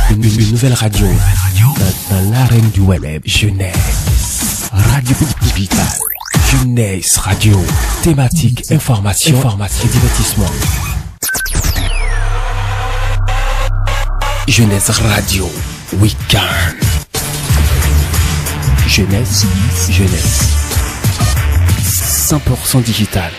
Une nouvelle radio dans l'arène du web. Jeunesse. Radio digitale. Jeunesse Radio. Thématique, information et divertissement. Jeunesse Radio. Week-end. Jeunesse. 100% digital.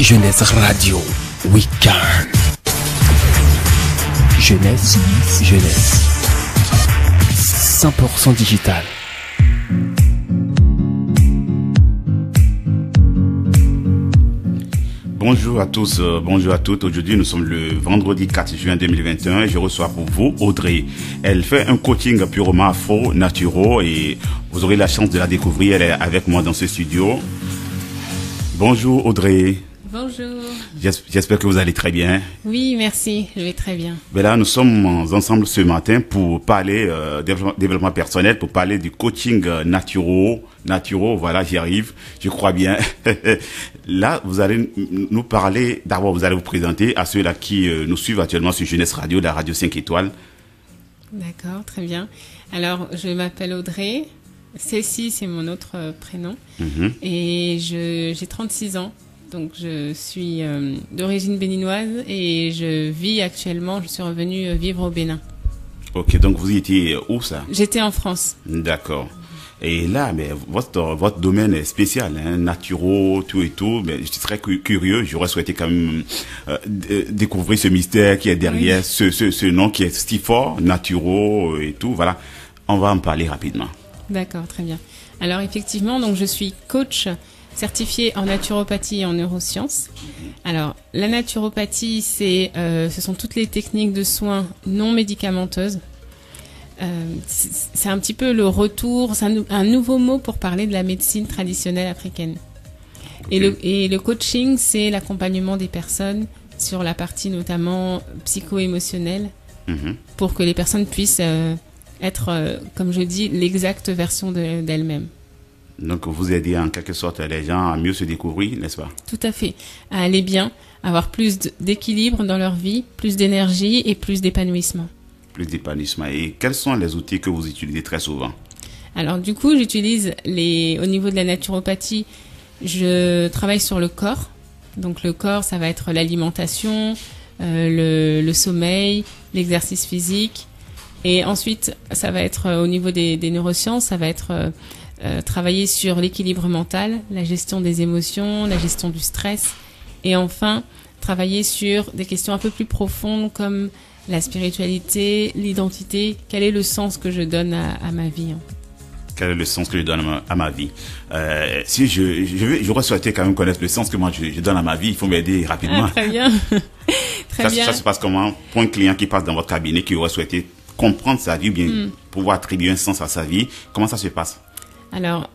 Jeunesse Radio, Week-end. Jeunesse. 100% digital. Bonjour à tous, bonjour à toutes. Aujourd'hui, nous sommes le vendredi 4 juin 2021 et je reçois pour vous Audrey. Elle fait un coaching purement afro-naturel et vous aurez la chance de la découvrir. Elle est avec moi dans ce studio. Bonjour Audrey. Bonjour. J'espère que vous allez très bien. Oui, merci, je vais très bien. Ben là, nous sommes ensemble ce matin pour parler développement personnel, pour parler du coaching naturel, voilà, j'y arrive, je crois bien. Là, vous allez nous parler, d'abord vous allez vous présenter à ceux-là qui nous suivent actuellement sur Jeunesse Radio, la radio 5 étoiles. D'accord, très bien. Alors, je m'appelle Audrey, Cécile, c'est mon autre prénom, et j'ai 36 ans. Donc, je suis d'origine béninoise et je suis revenue vivre au Bénin. Ok, donc vous y étiez où ça? J'étais en France. D'accord. Et là, mais votre domaine est spécial, hein, naturo, tout et tout. Mais je suis très curieux. J'aurais souhaité quand même découvrir ce mystère qui est derrière ce nom qui est si fort, naturo et tout. Voilà, on va en parler rapidement. D'accord, très bien. Alors effectivement, donc je suis coach certifiée en naturopathie et en neurosciences. Alors, la naturopathie, ce sont toutes les techniques de soins non médicamenteuses. C'est un petit peu le retour, c'est un nouveau mot pour parler de la médecine traditionnelle africaine. Okay. Et le coaching, c'est l'accompagnement des personnes sur la partie notamment psycho-émotionnelle pour que les personnes puissent être, comme je dis, l'exacte version d'elles-mêmes. Donc, vous aidez en quelque sorte les gens à mieux se découvrir, n'est-ce pas? Tout à fait. À aller bien, avoir plus d'équilibre dans leur vie, plus d'énergie et plus d'épanouissement. Plus d'épanouissement. Et quels sont les outils que vous utilisez très souvent? Alors, du coup, j'utilise au niveau de la naturopathie, je travaille sur le corps. Donc, le corps, ça va être l'alimentation, le sommeil, l'exercice physique. Et ensuite, ça va être au niveau des neurosciences, ça va être travailler sur l'équilibre mental, la gestion des émotions, la gestion du stress, et enfin travailler sur des questions un peu plus profondes comme la spiritualité, l'identité. Quel est le sens que je donne à ma vie? Quel est le sens que je donne à ma vie? Si j'aurais souhaité quand même connaître le sens que moi je donne à ma vie, il faut m'aider rapidement. Ah, très bien. Ça se passe comment pour un client qui passe dans votre cabinet, qui aurait souhaité comprendre sa vie, bien pouvoir attribuer un sens à sa vie? Comment ça se passe? Alors,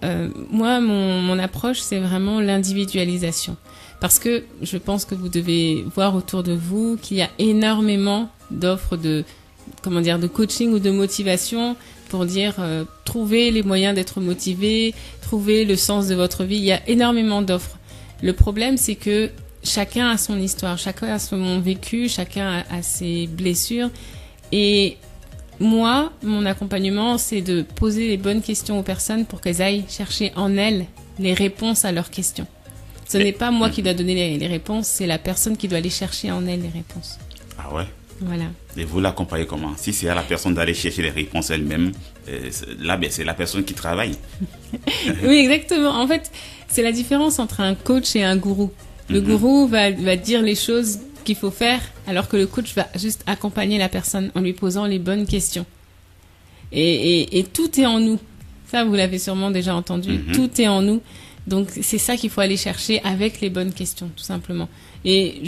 moi, mon approche, c'est vraiment l'individualisation. Parce que je pense que vous devez voir autour de vous qu'il y a énormément d'offres de coaching ou de motivation pour dire trouver les moyens d'être motivé, trouver le sens de votre vie. Il y a énormément d'offres. Le problème, c'est que chacun a son histoire, chacun a son vécu, chacun a ses blessures. Et moi, mon accompagnement, c'est de poser les bonnes questions aux personnes pour qu'elles aillent chercher en elles les réponses à leurs questions. Ce n'est pas moi qui dois donner les réponses, c'est la personne qui doit aller chercher en elle les réponses. Ah ouais? Voilà. Et vous l'accompagnez comment? Si c'est à la personne d'aller chercher les réponses elle-même, là, c'est la personne qui travaille. Oui, exactement. En fait, c'est la différence entre un coach et un gourou. Le gourou va dire les choses qu'il faut faire, alors que le coach va juste accompagner la personne en lui posant les bonnes questions. Et tout est en nous. Ça, vous l'avez sûrement déjà entendu. Tout est en nous. Donc, c'est ça qu'il faut aller chercher avec les bonnes questions, tout simplement. Et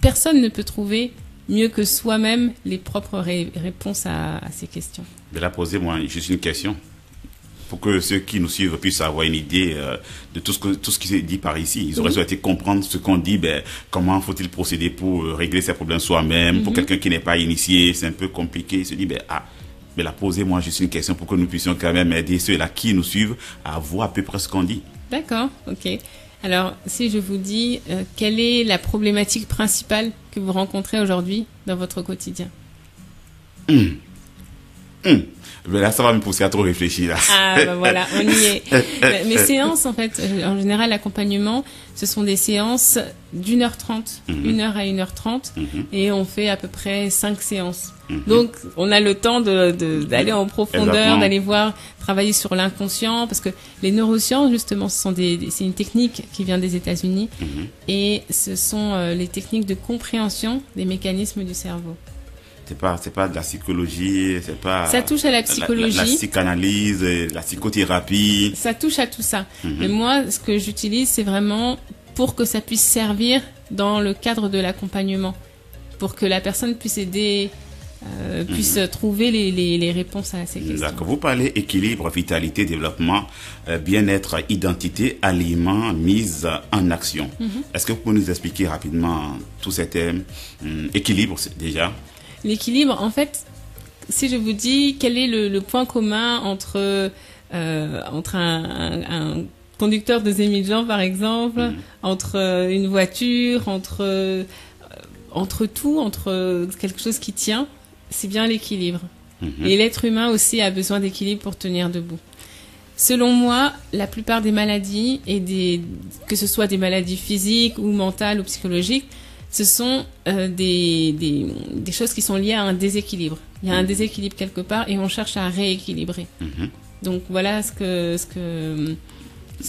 personne ne peut trouver mieux que soi-même les propres réponses à ces questions. Mais là, posez-moi juste une question. Pour que ceux qui nous suivent puissent avoir une idée de tout ce qui s'est dit par ici. Ils auraient souhaité comprendre ce qu'on dit, comment faut-il procéder pour régler ces problèmes soi-même. Pour quelqu'un qui n'est pas initié, c'est un peu compliqué. Il se dit, mais là, posez-moi juste une question pour que nous puissions quand même aider ceux-là qui nous suivent à voir à peu près ce qu'on dit. D'accord, ok. Alors, si je vous dis, quelle est la problématique principale que vous rencontrez aujourd'hui dans votre quotidien? Mais là, ça va me pousser à trop réfléchir. Là. Ah, ben voilà, on y est. Mes séances, en fait, en général, l'accompagnement, ce sont des séances d'1h30, 1h à 1h30, et on fait à peu près 5 séances. Donc, on a le temps d'aller en profondeur, d'aller voir, travailler sur l'inconscient, parce que les neurosciences, justement, c'est une technique qui vient des États-Unis, et ce sont les techniques de compréhension des mécanismes du cerveau. C'est pas de la psychologie, c'est pas... Ça touche à la psychologie. La psychanalyse, la psychothérapie. Ça touche à tout ça. Mais moi, ce que j'utilise, c'est vraiment pour que ça puisse servir dans le cadre de l'accompagnement. Pour que la personne puisse aider, puisse trouver les réponses à ces questions. D'accord. Vous parlez équilibre, vitalité, développement, bien-être, identité, aliments, mise en action. Est-ce que vous pouvez nous expliquer rapidement tous ces thèmes? Équilibre, déjà. L'équilibre, en fait, si je vous dis quel est le point commun entre un conducteur de demi-jean, par exemple, entre une voiture, entre quelque chose qui tient, c'est bien l'équilibre. Et l'être humain aussi a besoin d'équilibre pour tenir debout. Selon moi, la plupart des maladies, que ce soit des maladies physiques ou mentales ou psychologiques, ce sont des choses qui sont liées à un déséquilibre. Il y a un déséquilibre quelque part et on cherche à rééquilibrer. Donc voilà ce que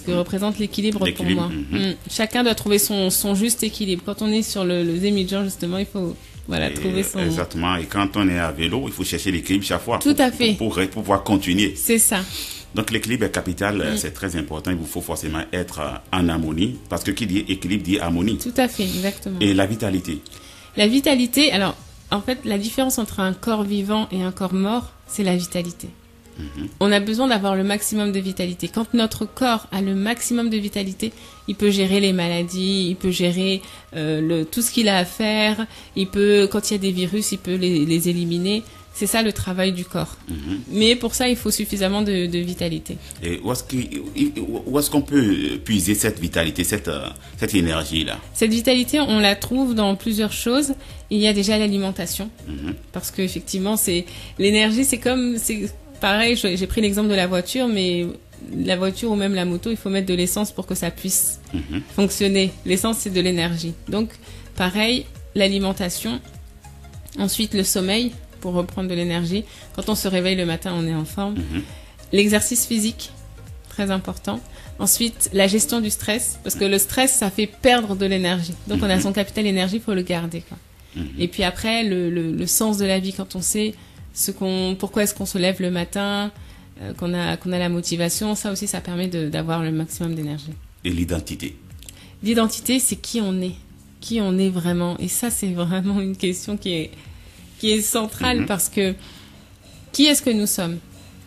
représente l'équilibre pour moi. Chacun doit trouver son juste équilibre. Quand on est sur le demi-jean, justement, il faut trouver son... Exactement. Et quand on est à vélo, il faut chercher l'équilibre chaque fois. Tout à fait. Pour pouvoir continuer. C'est ça. Donc l'équilibre est capital, c'est très important. Il vous faut forcément être en harmonie, parce que qui dit équilibre dit harmonie. Tout à fait, exactement. Et la vitalité? La vitalité, alors en fait la différence entre un corps vivant et un corps mort, c'est la vitalité. On a besoin d'avoir le maximum de vitalité. Quand notre corps a le maximum de vitalité, il peut gérer les maladies, il peut gérer tout ce qu'il a à faire, quand il y a des virus, il peut les éliminer. C'est ça le travail du corps. Mais pour ça, il faut suffisamment de vitalité. Et où est-ce qu'on peut puiser cette vitalité, cette énergie-là? Cette vitalité, on la trouve dans plusieurs choses. Il y a déjà l'alimentation. Parce qu'effectivement, l'énergie, c'est pareil, j'ai pris l'exemple de la voiture, mais la voiture ou même la moto, il faut mettre de l'essence pour que ça puisse fonctionner. L'essence, c'est de l'énergie. Donc, pareil, l'alimentation. Ensuite, le sommeil, pour reprendre de l'énergie. Quand on se réveille le matin, on est en forme. L'exercice physique, très important. Ensuite, la gestion du stress, parce que le stress, ça fait perdre de l'énergie. Donc, on a son capital énergie, il faut le garder, quoi. Et puis après, le sens de la vie, quand on sait pourquoi est-ce qu'on se lève le matin, qu'on a la motivation, ça aussi, ça permet d'avoir le maximum d'énergie. Et l'identité? L'identité, c'est qui on est vraiment. Et ça, c'est vraiment une question qui est centrale parce que qui est-ce que nous sommes?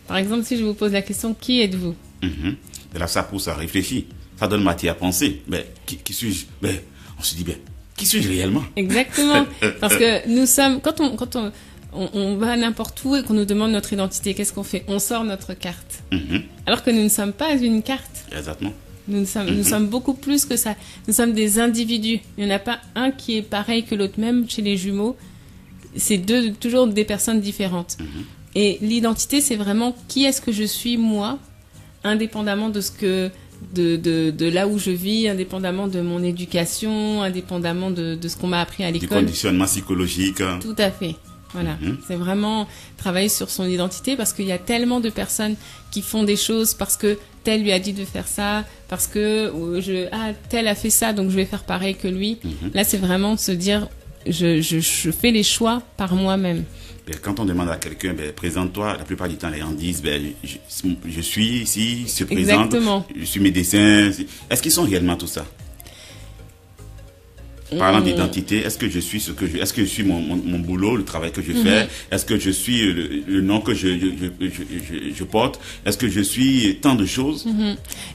Par exemple, si je vous pose la question, qui êtes-vous? Et là, ça pousse à réfléchir. Ça donne matière à penser. Qui suis-je? On se dit, qui suis-je réellement? Exactement. Parce que nous sommes, quand on va n'importe où et qu'on nous demande notre identité, qu'est-ce qu'on fait? On sort notre carte. Alors que nous ne sommes pas une carte. Exactement. Nous sommes beaucoup plus que ça. Nous sommes des individus. Il n'y en a pas un qui est pareil que l'autre. Même chez les jumeaux, c'est toujours des personnes différentes. Et l'identité, c'est vraiment qui est-ce que je suis, moi, indépendamment de là où je vis, indépendamment de mon éducation, indépendamment de ce qu'on m'a appris à l'école. Du conditionnement psychologique. Tout à fait. Voilà. C'est vraiment travailler sur son identité parce qu'il y a tellement de personnes qui font des choses parce que tel lui a dit de faire ça, parce que tel a fait ça, donc je vais faire pareil que lui. Là, c'est vraiment se dire, je fais les choix par moi-même. Quand on demande à quelqu'un, présente-toi, la plupart du temps, les gens disent, je suis ici, se présente, exactement. Je suis médecin. Est-ce qu'ils sont réellement tout ça? Parlant d'identité, est-ce que je suis est-ce que je suis mon boulot, le travail que je fais? Est-ce que je suis le nom que je porte? Est-ce que je suis tant de choses?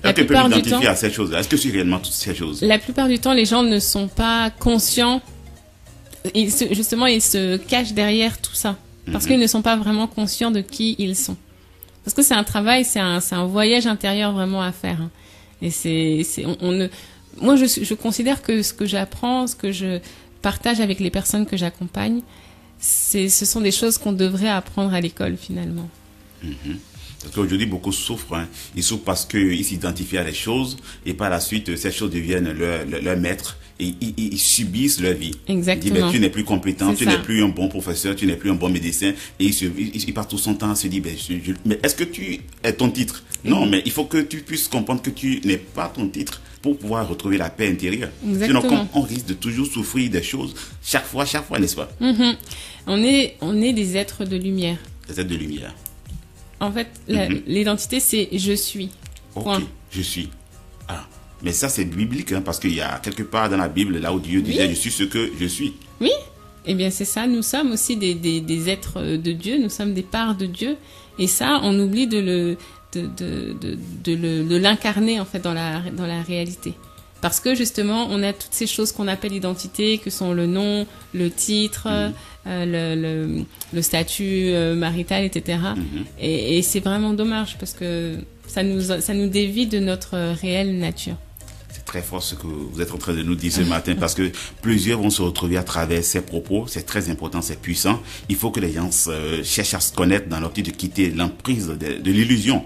Est-ce que je peux m'identifier à ces choses-là? Est-ce que je suis réellement toutes ces choses? La plupart du temps, les gens ne sont pas conscients. Justement, ils se cachent derrière tout ça. Parce qu'ils ne sont pas vraiment conscients de qui ils sont. Parce que c'est un travail, c'est un voyage intérieur vraiment à faire. Hein. Et moi, je considère que ce que j'apprends, ce que je partage avec les personnes que j'accompagne, ce sont des choses qu'on devrait apprendre à l'école finalement. Parce qu'aujourd'hui, beaucoup souffrent. Hein. Ils souffrent parce qu'ils s'identifient à des choses et par la suite, ces choses deviennent leur maître et ils subissent leur vie. Exactement. Ils disent, tu n'es plus compétent, tu n'es plus un bon professeur, tu n'es plus un bon médecin. Et il passe tout son temps à se dire, mais est-ce que tu es ton titre? Non, mais il faut que tu puisses comprendre que tu n'es pas ton titre pour pouvoir retrouver la paix intérieure. Exactement. Sinon, on risque de toujours souffrir des choses chaque fois, n'est-ce pas? On est des êtres de lumière. Des êtres de lumière. En fait, l'identité, c'est je suis. Point. Ok, je suis. Ah, mais ça, c'est biblique, hein, parce qu'il y a quelque part dans la Bible, là où Dieu disait, je suis ce que je suis. Oui, eh bien c'est ça. Nous sommes aussi des êtres de Dieu, nous sommes des parts de Dieu. Et ça, on oublie de l'incarner, en fait, dans la réalité. Parce que, justement, on a toutes ces choses qu'on appelle identité, que sont le nom, le titre, le statut marital, etc. Et c'est vraiment dommage parce que ça nous dévie de notre réelle nature. C'est très fort ce que vous êtes en train de nous dire ce matin parce que plusieurs vont se retrouver à travers ces propos. C'est très important, c'est puissant. Il faut que les gens cherchent à se connaître dans l'optique de quitter l'emprise de l'illusion.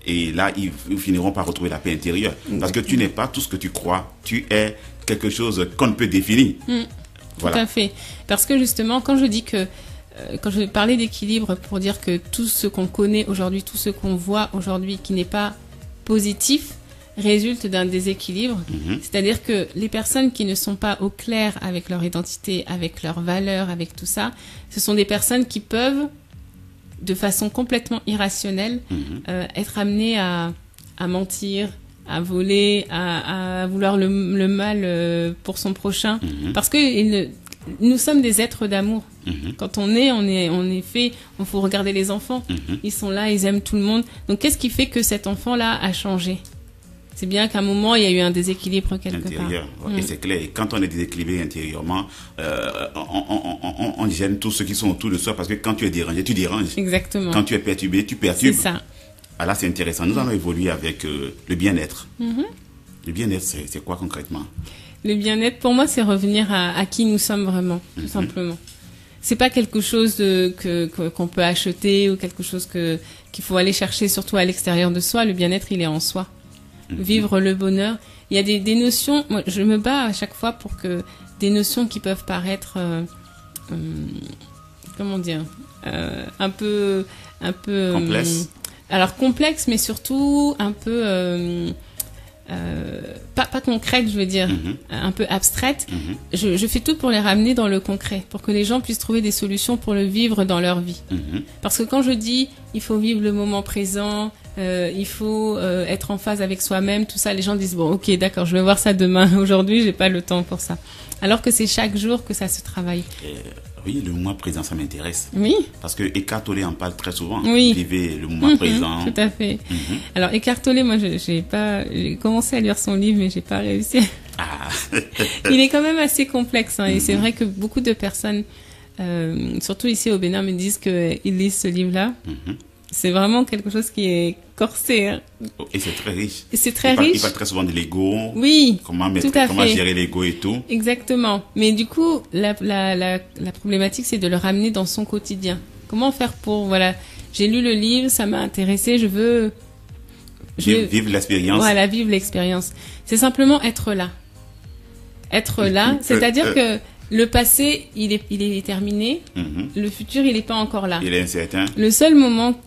Et là, ils finiront par retrouver la paix intérieure. Parce que tu n'es pas tout ce que tu crois. Tu es quelque chose qu'on ne peut définir. Voilà. Tout à fait. Parce que justement, quand je parlais d'équilibre pour dire que tout ce qu'on connaît aujourd'hui, tout ce qu'on voit aujourd'hui qui n'est pas positif, résulte d'un déséquilibre. C'est-à-dire que les personnes qui ne sont pas au clair avec leur identité, avec leurs valeurs, avec tout ça, ce sont des personnes qui peuvent, de façon complètement irrationnelle, être amenées à mentir, à voler, à vouloir le mal pour son prochain. Parce que nous sommes des êtres d'amour. Quand on est fait, il faut regarder les enfants. Ils sont là, ils aiment tout le monde. Donc qu'est-ce qui fait que cet enfant-là a changé? C'est bien qu'à un moment, il y a eu un déséquilibre quelque part. Et c'est clair. Et quand on est déséquilibré intérieurement, on gêne tous ceux qui sont autour de soi parce que quand tu es dérangé, tu déranges. Exactement. Quand tu es perturbé, tu perturbes. C'est ça. Ah là, c'est intéressant. Nous allons évoluer avec le bien-être. Le bien-être, c'est quoi concrètement? Le bien-être, pour moi, c'est revenir à qui nous sommes vraiment, tout simplement. C'est pas quelque chose qu'on peut acheter ou quelque chose qu'il faut aller chercher surtout à l'extérieur de soi. Le bien-être, il est en soi. Vivre le bonheur. Il y a des notions, moi, je me bats à chaque fois pour que des notions qui peuvent paraître, comment dire, un peu complexe. Alors complexe, mais surtout un peu pas concrète, je veux dire, un peu abstraite. Je fais tout pour les ramener dans le concret, pour que les gens puissent trouver des solutions pour le vivre dans leur vie. Parce que quand je dis il faut vivre le moment présent, il faut être en phase avec soi-même, tout ça, les gens disent bon, ok, d'accord, je vais voir ça demain. Aujourd'hui, j'ai pas le temps pour ça. Alors que c'est chaque jour que ça se travaille. Oui, le moment présent, ça m'intéresse. Oui. Parce que Eckhart Tolle en parle très souvent. Oui. Vivez le moment présent. Tout à fait. Alors Eckhart Tolle, moi, j'ai commencé à lire son livre, mais j'ai pas réussi. Il est quand même assez complexe, hein, et c'est vrai que beaucoup de personnes, surtout ici au Bénin, me disent qu'ils lisent ce livre-là. C'est vraiment quelque chose qui est corsé. Hein. Et c'est très riche. C'est très riche. Il parle très souvent de l'ego. Oui. Comment gérer l'ego et tout. Exactement. Mais du coup, la problématique, c'est de le ramener dans son quotidien. Comment faire pour, voilà, j'ai lu le livre, ça m'a intéressé, je veux vivre l'expérience. Voilà, vivre l'expérience. C'est simplement être là. Être là, c'est-à-dire que le passé, il est terminé. Le futur, il n'est pas encore là. Il est incertain. Le seul moment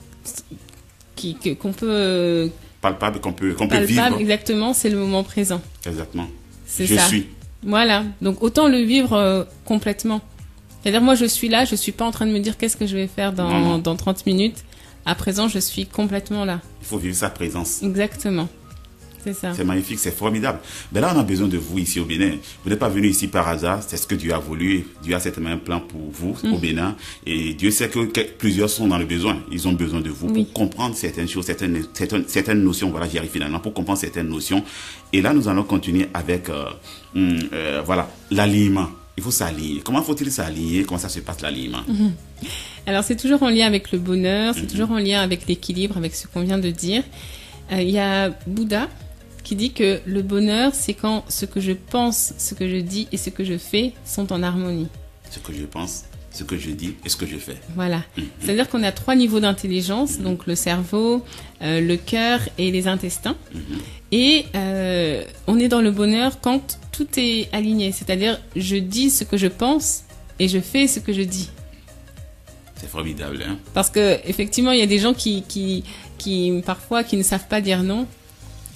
qu'on peut palpable, qu'on peut vivre. Exactement, c'est le moment présent. Exactement. C'est ça. Je suis. Voilà. Donc autant le vivre complètement. C'est-à-dire moi je suis là, je suis pas en train de me dire qu'est-ce que je vais faire dans 30 minutes. À présent, je suis complètement là. Il faut vivre sa présence. Exactement. C'est ça. C'est magnifique, c'est formidable. Mais là, on a besoin de vous ici au Bénin. Vous n'êtes pas venu ici par hasard, c'est ce que Dieu a voulu. Dieu a certainement un plan pour vous au Bénin. Et Dieu sait que plusieurs sont dans le besoin. Ils ont besoin de vous pour comprendre certaines choses, certaines notions. Voilà, j'y arrive finalement, pour comprendre certaines notions. Et là, nous allons continuer avec, voilà, l'alignement. Il faut s'aligner. Comment faut-il s'aligner? Comment ça se passe, l'alignement? Alors, c'est toujours en lien avec le bonheur, c'est toujours en lien avec l'équilibre, avec ce qu'on vient de dire. Il y a Bouddha qui dit que le bonheur, c'est quand ce que je pense, ce que je dis et ce que je fais sont en harmonie. Ce que je pense, ce que je dis et ce que je fais. Voilà. C'est-à-dire qu'on a 3 niveaux d'intelligence, donc le cerveau, le cœur et les intestins. Et on est dans le bonheur quand tout est aligné. C'est-à-dire, je dis ce que je pense et je fais ce que je dis. C'est formidable, hein? Parce que effectivement, il y a des gens qui parfois qui ne savent pas dire non.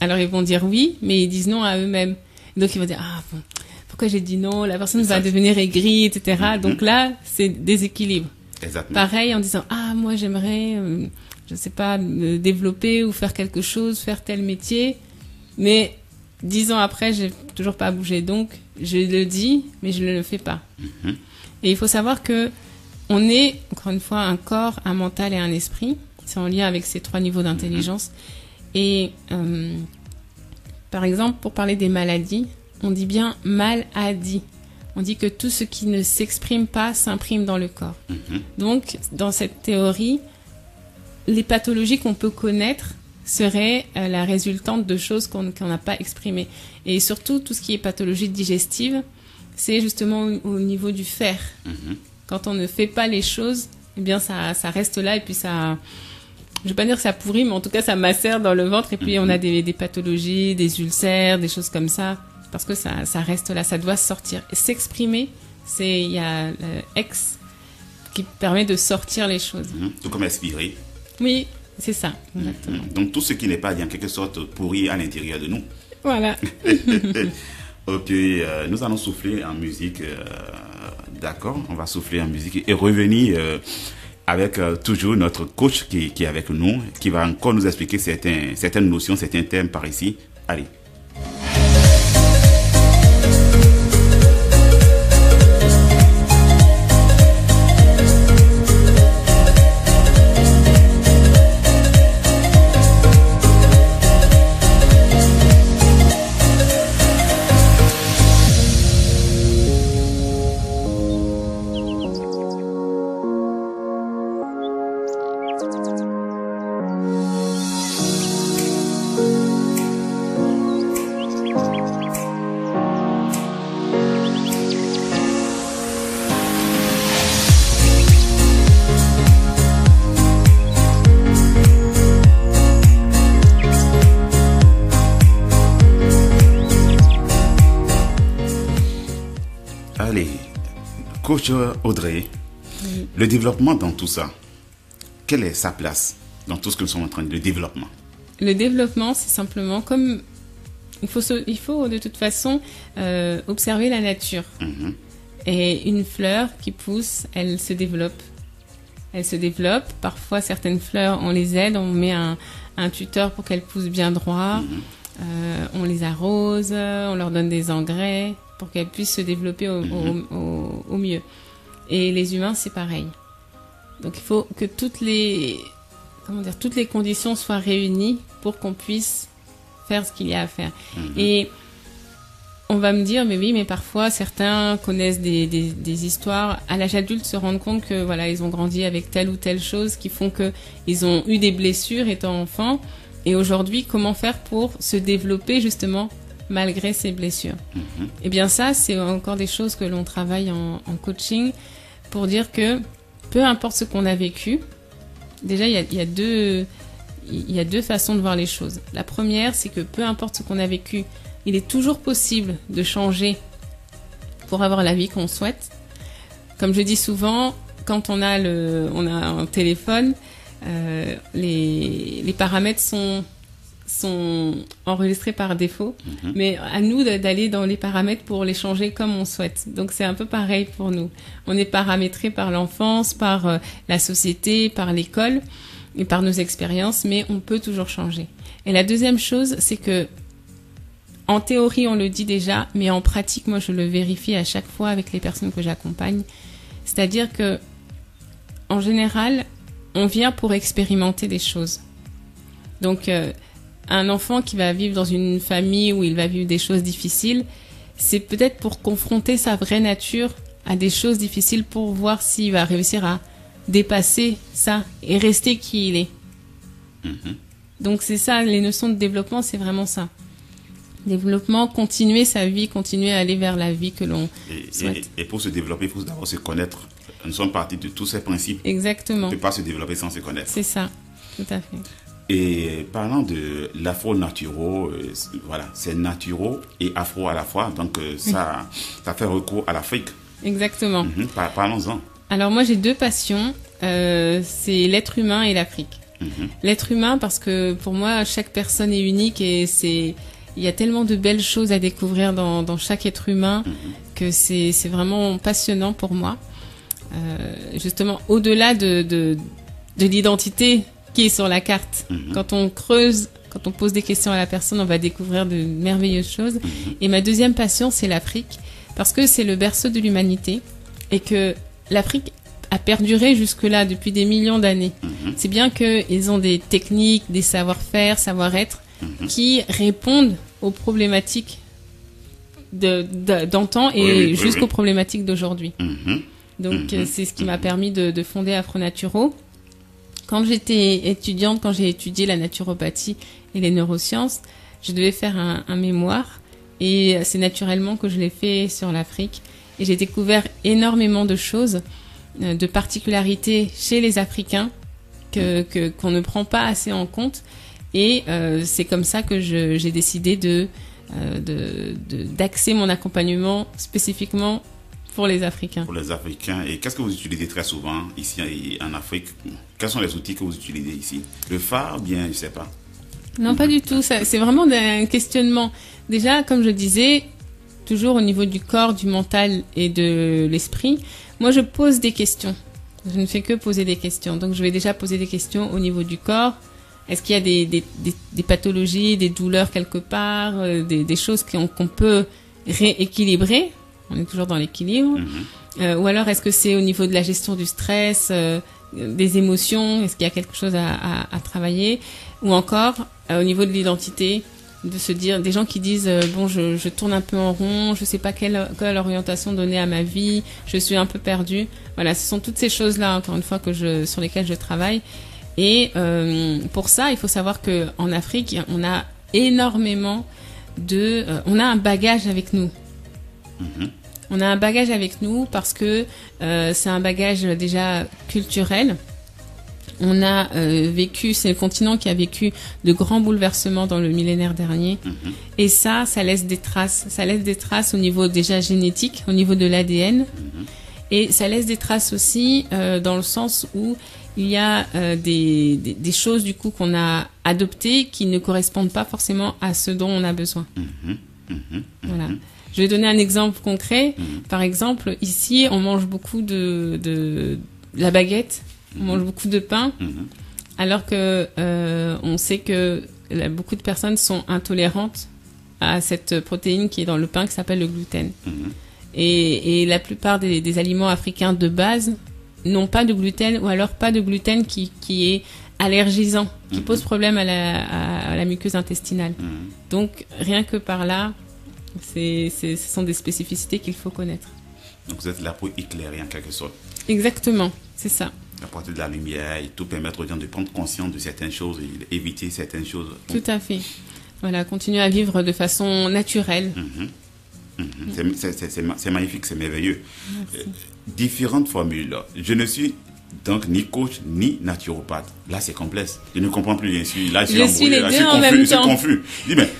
Alors ils vont dire oui, mais ils disent non à eux-mêmes. Donc ils vont dire ah bon, pourquoi j'ai dit non? La personne va devenir aigrie, etc. Donc là, c'est déséquilibre. Exactement. Pareil en disant ah moi j'aimerais, je sais pas, me développer ou faire quelque chose, faire tel métier, mais 10 ans après j'ai toujours pas bougé. Donc je le dis, mais je ne le fais pas. Et il faut savoir que on est encore une fois un corps, un mental et un esprit. C'est en lien avec ces 3 niveaux d'intelligence. Et par exemple, pour parler des maladies, on dit bien maladie. On dit que tout ce qui ne s'exprime pas s'imprime dans le corps. Donc, dans cette théorie, les pathologies qu'on peut connaître seraient la résultante de choses qu'on n'a pas exprimées. Et surtout, tout ce qui est pathologie digestive, c'est justement au niveau du fer. Quand on ne fait pas les choses, eh bien, ça reste là et puis ça... Je ne vais pas dire que ça pourrit, mais en tout cas, ça macère dans le ventre. Et puis, on a des pathologies, des ulcères, des choses comme ça. Parce que ça reste là, ça doit sortir. Et s'exprimer, il y a l'ex qui permet de sortir les choses. Tout comme expirer. Oui, c'est ça, exactement. Donc, tout ce qui n'est pas, en quelque sorte, pourri à l'intérieur de nous. Voilà. Ok, nous allons souffler en musique. D'accord, on va souffler en musique et revenir... avec toujours notre coach qui est avec nous, qui va encore nous expliquer certaines notions, certains thèmes par ici. Allez. Allez, coach Audrey, le développement dans tout ça, quelle est sa place dans tout ce que nous sommes en train de développement? Le développement, c'est simplement comme... Il faut de toute façon observer la nature. Et une fleur qui pousse, elle se développe. Elle se développe. Parfois, certaines fleurs, on les aide, on met un tuteur pour qu'elles poussent bien droit. On les arrose, on leur donne des engrais pour qu'elles puissent se développer au mieux. Et les humains, c'est pareil. Donc, il faut que toutes les conditions soient réunies pour qu'on puisse faire ce qu'il y a à faire. Et on va me dire, mais oui, mais parfois, certains connaissent des histoires. À l'âge adulte, se rendent compte que, voilà, ils ont grandi avec telle ou telle chose qui font qu'ils ont eu des blessures étant enfants. Et aujourd'hui, comment faire pour se développer, justement, malgré ces blessures? Eh bien, ça, c'est encore des choses que l'on travaille en coaching pour dire que peu importe ce qu'on a vécu, déjà, il y a deux façons de voir les choses. La première, c'est que peu importe ce qu'on a vécu, il est toujours possible de changer pour avoir la vie qu'on souhaite. Comme je dis souvent, quand on a un téléphone, les paramètres sont enregistrés par défaut, mais à nous d'aller dans les paramètres pour les changer comme on souhaite. Donc c'est un peu pareil pour nous. On est paramétré par l'enfance, par la société, par l'école et par nos expériences, mais on peut toujours changer. Et la deuxième chose, c'est que en théorie, on le dit déjà, mais en pratique, moi, je le vérifie à chaque fois avec les personnes que j'accompagne. C'est-à-dire que, en général, on vient pour expérimenter des choses. Donc, un enfant qui va vivre dans une famille où il va vivre des choses difficiles, c'est peut-être pour confronter sa vraie nature à des choses difficiles pour voir s'il va réussir à dépasser ça et rester qui il est. Donc c'est ça, les notions de développement, c'est vraiment ça. Développement, continuer sa vie, continuer à aller vers la vie que l'on souhaite. Et pour se développer, il faut d'abord se connaître. Nous sommes partis de tous ces principes. Exactement. On ne peut pas se développer sans se connaître. C'est ça, tout à fait. Et parlant de l'afro-naturo, voilà, c'est naturo et afro à la fois, donc ça fait recours à l'Afrique. Exactement. Parlons-en. Alors moi j'ai deux passions, c'est l'être humain et l'Afrique. L'être humain parce que pour moi chaque personne est unique et il y a tellement de belles choses à découvrir dans chaque être humain que c'est vraiment passionnant pour moi. Justement au-delà de l'identité qui est sur la carte. Quand on creuse, quand on pose des questions à la personne, on va découvrir de merveilleuses choses. Et ma deuxième passion, c'est l'Afrique, parce que c'est le berceau de l'humanité et que l'Afrique a perduré jusque-là depuis des millions d'années. C'est bien qu'ils ont des techniques, des savoir-faire, savoir-être qui répondent aux problématiques d'antan et jusqu'aux problématiques d'aujourd'hui. Donc c'est ce qui m'a permis de fonder Afro-Naturo. Quand j'étais étudiante, quand j'ai étudié la naturopathie et les neurosciences, je devais faire un mémoire et c'est naturellement que je l'ai fait sur l'Afrique. Et j'ai découvert énormément de choses, de particularités chez les Africains qu'on ne prend pas assez en compte. Et c'est comme ça que j'ai décidé d'axer mon accompagnement spécifiquement pour les Africains. Pour les Africains. Et qu'est-ce que vous utilisez très souvent ici en Afrique? Quels sont les outils que vous utilisez ici? Le phare, bien, je ne sais pas. Non, pas du tout. C'est vraiment un questionnement. Déjà, comme je disais, toujours au niveau du corps, du mental et de l'esprit, moi, je pose des questions. Je ne fais que poser des questions. Donc, je vais déjà poser des questions au niveau du corps. Est-ce qu'il y a des pathologies, des douleurs quelque part, des choses qu'on peut rééquilibrer? On est toujours dans l'équilibre. Ou alors, est-ce que c'est au niveau de la gestion du stress, des émotions? Est-ce qu'il y a quelque chose à travailler? Ou encore, au niveau de l'identité, de se dire, des gens qui disent, bon, je tourne un peu en rond, je sais pas quelle orientation donner à ma vie, je suis un peu perdue. Voilà, ce sont toutes ces choses-là, encore une fois, sur lesquelles je travaille. Et pour ça, il faut savoir que en Afrique, on a énormément on a un bagage avec nous. On a un bagage avec nous parce que c'est un bagage déjà culturel. On a vécu, c'est le continent qui a vécu de grands bouleversements dans le millénaire dernier. Et ça laisse des traces. Ça laisse des traces au niveau déjà génétique, au niveau de l'ADN. Et ça laisse des traces aussi dans le sens où il y a des choses du coup qu'on a adoptées qui ne correspondent pas forcément à ce dont on a besoin. Voilà. Je vais donner un exemple concret. Par exemple, ici, on mange beaucoup de la baguette, on mange beaucoup de pain, alors que on sait que beaucoup de personnes sont intolérantes à cette protéine qui est dans le pain, qui s'appelle le gluten. Et la plupart des aliments africains de base n'ont pas de gluten, ou alors pas de gluten qui est allergisant, qui pose problème à la muqueuse intestinale. Donc, rien que par là, ce sont des spécificités qu'il faut connaître. Donc vous êtes là pour éclairer en quelque sorte. Exactement, c'est ça. Apporter de la lumière et tout permettre aux gens de prendre conscience de certaines choses et éviter certaines choses. Tout à fait. Voilà, continuer à vivre de façon naturelle. C'est magnifique, c'est merveilleux. Différentes formules. Je ne suis donc ni coach ni naturopathe. Là, c'est complexe. Je ne comprends plus, bien sûr. Là, je suis les deux en même temps. Je suis confus. Dis, mais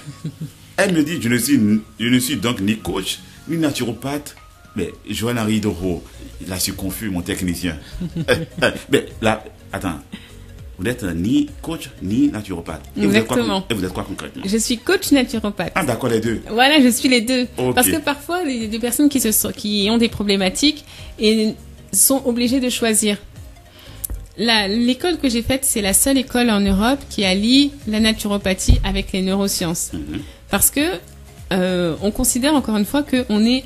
elle me dit, je ne suis donc ni coach, ni naturopathe. Mais Joanna Ridoro, là, je suis confus, mon technicien. Mais là, attends. Vous n'êtes ni coach, ni naturopathe. Exactement. Et vous êtes quoi concrètement? Je suis coach naturopathe. Ah, d'accord, les deux. Voilà, je suis les deux. Okay. Parce que parfois, il y a des personnes qui ont des problématiques et sont obligées de choisir. L'école que j'ai faite, c'est la seule école en Europe qui allie la naturopathie avec les neurosciences. Parce que on considère encore une fois qu'on est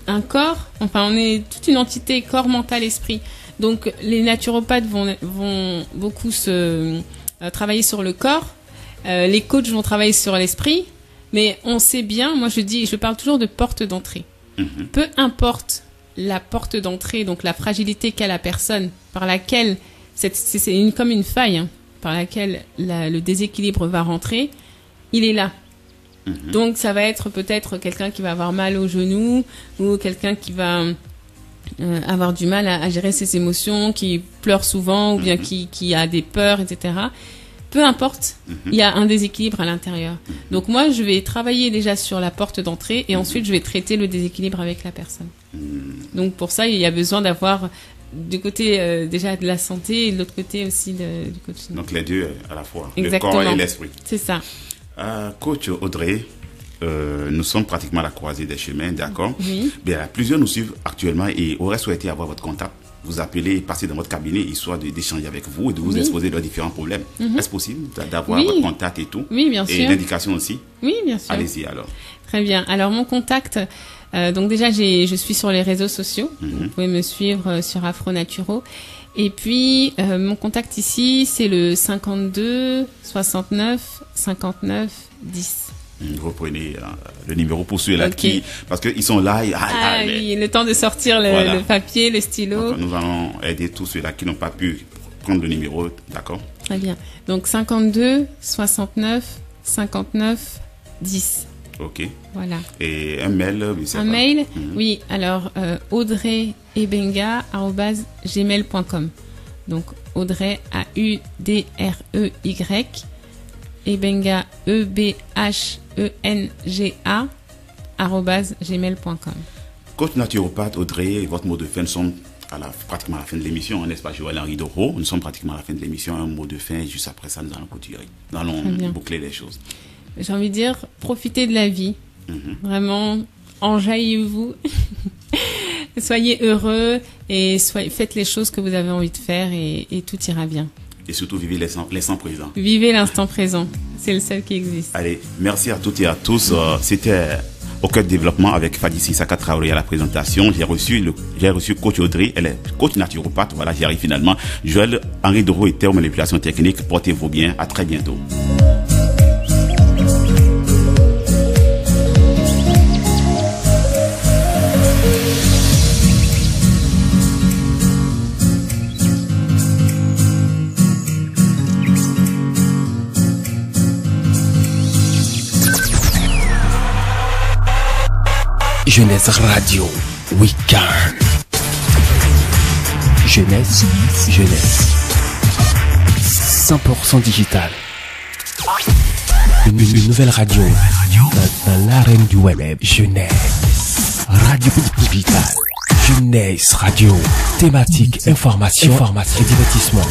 un corps, enfin on est toute une entité corps, mental, esprit. Donc les naturopathes vont beaucoup travailler sur le corps, les coachs vont travailler sur l'esprit, mais on sait bien, moi je parle toujours de porte d'entrée. Peu importe la porte d'entrée, donc la fragilité qu'a la personne, par laquelle, comme une faille, hein, par laquelle le déséquilibre va rentrer, il est là. Donc ça va être peut-être quelqu'un qui va avoir mal au genou, ou quelqu'un qui va avoir du mal à gérer ses émotions, qui pleure souvent, ou bien qui a des peurs, etc. Peu importe, il y a un déséquilibre à l'intérieur. Donc moi, je vais travailler déjà sur la porte d'entrée et ensuite je vais traiter le déséquilibre avec la personne. Donc pour ça, il y a besoin d'avoir du côté déjà de la santé et de l'autre côté aussi du coaching. Donc les deux à la fois, exactement. Le corps et l'esprit. C'est ça. Coach Audrey, nous sommes pratiquement à la croisée des chemins, d'accord? Oui. Bien, plusieurs nous suivent actuellement et auraient souhaité avoir votre contact. Vous appelez, passer dans votre cabinet, histoire d'échanger avec vous et de vous exposer leurs différents problèmes. Est-ce possible d'avoir votre contact et tout? Oui, bien sûr. Et l'indication aussi? Oui, bien sûr. Allez-y alors. Très bien. Alors mon contact, donc déjà je suis sur les réseaux sociaux. Vous pouvez me suivre sur Afro Naturo. Et puis mon contact ici, c'est le 52 69 59 10. Vous prenez le numéro pour ceux-là qui... Parce qu'ils sont là... Oui, le temps de sortir le papier, le stylo. Donc, nous allons aider tous ceux-là qui n'ont pas pu prendre le numéro, d'accord? Très bien. Donc 52 69 59 10. Ok. Voilà. Et un mail, mail, oui. Alors audreyebenga@gmail.com. Donc Audrey AUDREY Ebenga EBHENGA @gmail.com. Coach naturopathe Audrey, votre mot de fin, nous sommes pratiquement à la fin de l'émission, n'est-ce pas, Joël-Henri Doro? Nous sommes pratiquement à la fin de l'émission. Un mot de fin, juste après ça, nous allons clôturer. Nous allons boucler les choses. J'ai envie de dire, profitez de la vie. Vraiment, enjaillez-vous. Soyez heureux et faites les choses que vous avez envie de faire et tout ira bien. Et surtout, vivez l'instant présent. Vivez l'instant présent. C'est le seul qui existe. Allez, merci à toutes et à tous. C'était Au Cœur de Développement avec Fadi Sissaka Traoré à la présentation. J'ai reçu coach Audrey. Elle est coach naturopathe. Voilà, j'y arrive finalement. Joël-Henri Doro était aux manipulations techniques. Portez-vous bien. À très bientôt. Jeunesse Radio Weekend. Jeunesse 100% digital. Une nouvelle radio dans l'arène du web. Jeunesse Radio digital. Jeunesse Radio. Thématique, information et divertissement.